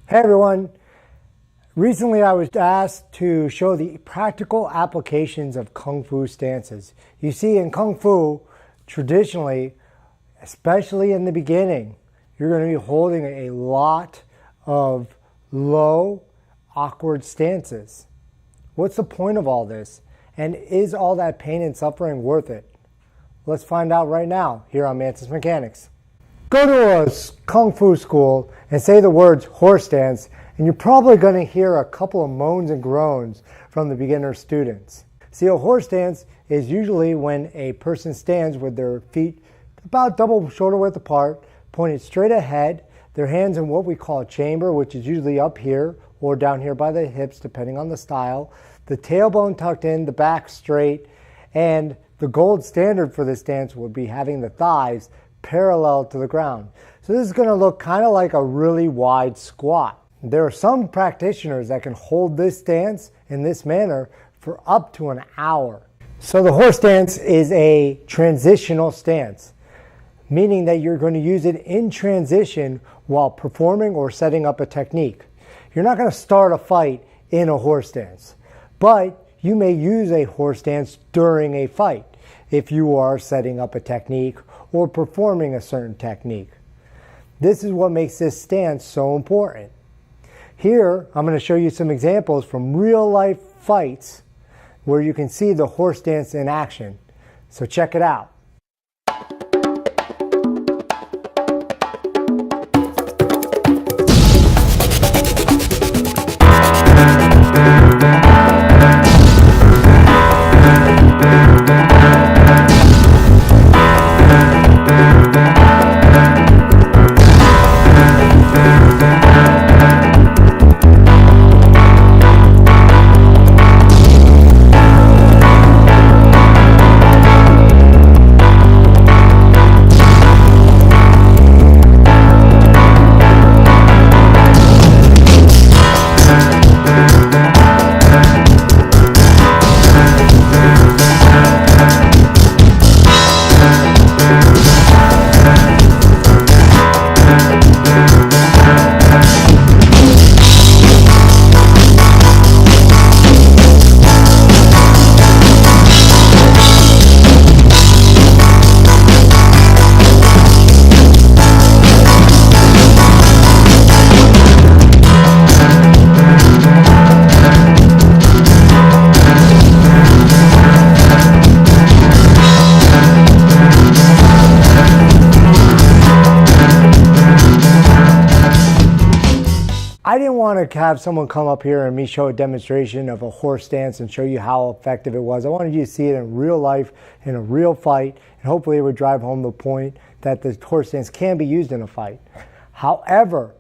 Hey everyone, recently I was asked to show the practical applications of Kung Fu stances. You see, in Kung Fu, traditionally, especially in the beginning, you're going to be holding a lot of low, awkward stances. What's the point of all this? And is all that pain and suffering worth it? Let's find out right now here on Mantis Mechanics. Go to a Kung Fu school and say the words horse stance, and you're probably going to hear a couple of moans and groans from the beginner students. See, a horse stance is usually when a person stands with their feet about double shoulder width apart, pointed straight ahead, their hands in what we call a chamber, which is usually up here or down here by the hips, depending on the style, the tailbone tucked in, the back straight, and the gold standard for this stance would be having the thighs parallel to the ground. So this is going to look kind of like a really wide squat. There are some practitioners that can hold this stance in this manner for up to an hour. So the horse stance is a transitional stance, meaning that you're going to use it in transition while performing or setting up a technique. You're not going to start a fight in a horse stance, but you may use a horse stance during a fight if you are setting up a technique or performing a certain technique. This is what makes this stance so important. Here, I'm going to show you some examples from real life fights where you can see the horse stance in action. So check it out. I didn't want to have someone come up here and me show a demonstration of a horse stance and show you how effective it was. I wanted you to see it in real life, in a real fight, and hopefully it would drive home the point that the horse stance can be used in a fight. However,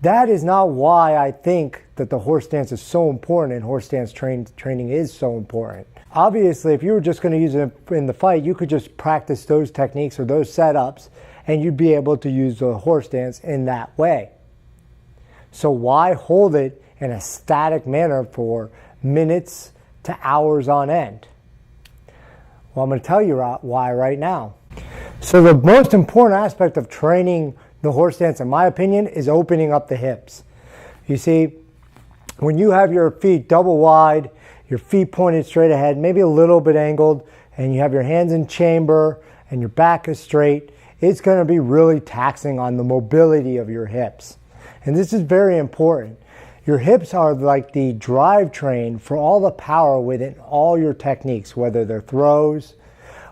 that is not why I think that the horse stance is so important and horse stance training is so important. Obviously, if you were just going to use it in the fight, you could just practice those techniques or those setups and you'd be able to use the horse stance in that way. So why hold it in a static manner for minutes to hours on end? Well, I'm going to tell you why right now. So the most important aspect of training the horse stance, in my opinion, is opening up the hips. You see, when you have your feet double wide, your feet pointed straight ahead, maybe a little bit angled, and you have your hands in chamber and your back is straight, it's going to be really taxing on the mobility of your hips. And this is very important. Your hips are like the drivetrain for all the power within all your techniques, whether they're throws,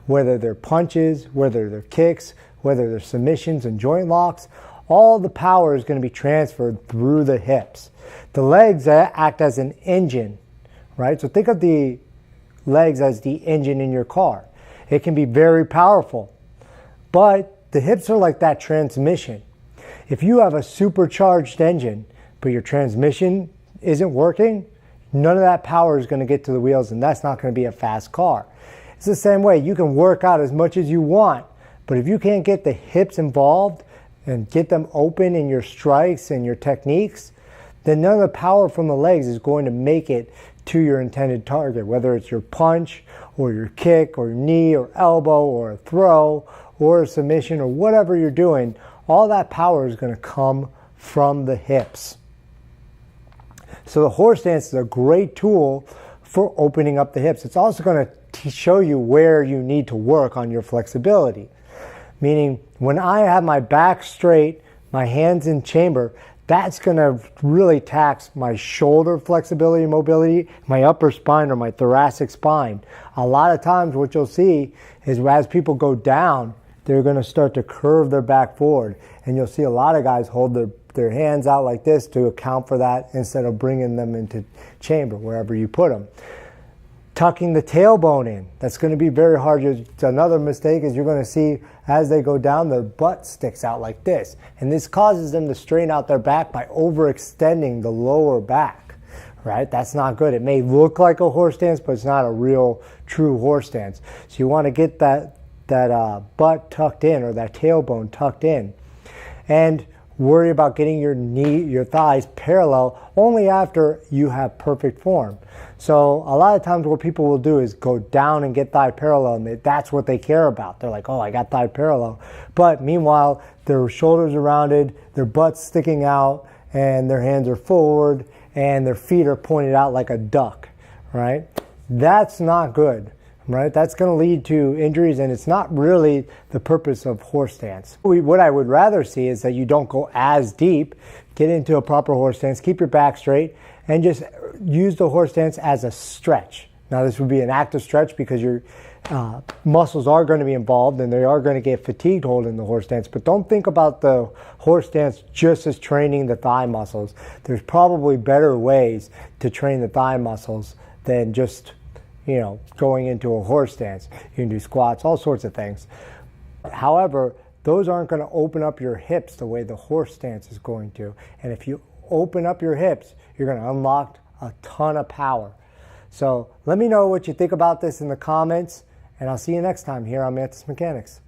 whether they're punches, whether they're kicks, whether they're submissions and joint locks. All the power is going to be transferred through the hips. The legs act as an engine, right? So think of the legs as the engine in your car. It can be very powerful, but the hips are like that transmission. If you have a supercharged engine, but your transmission isn't working, none of that power is going to get to the wheels, and that's not going to be a fast car. It's the same way. You can work out as much as you want, but if you can't get the hips involved and get them open in your strikes and your techniques, then none of the power from the legs is going to make it to your intended target, whether it's your punch or your kick or your knee or elbow or a throw or a submission or whatever you're doing. All that power is going to come from the hips. So the horse stance is a great tool for opening up the hips. It's also going to show you where you need to work on your flexibility. Meaning, when I have my back straight, my hands in chamber, that's going to really tax my shoulder flexibility and mobility, my upper spine or my thoracic spine. A lot of times what you'll see is as people go down, they're going to start to curve their back forward. And you'll see a lot of guys hold their hands out like this to account for that instead of bringing them into chamber, wherever you put them. Tucking the tailbone in, that's going to be very hard. Another mistake is you're going to see as they go down, their butt sticks out like this. And this causes them to strain out their back by overextending the lower back, right? That's not good. It may look like a horse stance, but it's not a real, true horse stance. So you want to get that butt tucked in or that tailbone tucked in. And worry about getting your thighs parallel only after you have perfect form. So a lot of times what people will do is go down and get thigh parallel, and that's what they care about. They're like, oh, I got thigh parallel. But meanwhile, their shoulders are rounded, their butt's sticking out, and their hands are forward, and their feet are pointed out like a duck, right? That's not good. Right? That's going to lead to injuries, and it's not really the purpose of horse stance. What I would rather see is that you don't go as deep, get into a proper horse stance, keep your back straight, and just use the horse stance as a stretch. Now this would be an active stretch because your muscles are going to be involved and they are going to get fatigued holding the horse stance, but don't think about the horse stance just as training the thigh muscles. There's probably better ways to train the thigh muscles than just going into a horse stance. You can do squats, all sorts of things. However, those aren't going to open up your hips the way the horse stance is going to. And if you open up your hips, you're going to unlock a ton of power. So let me know what you think about this in the comments, and I'll see you next time here on Mantis Mechanics.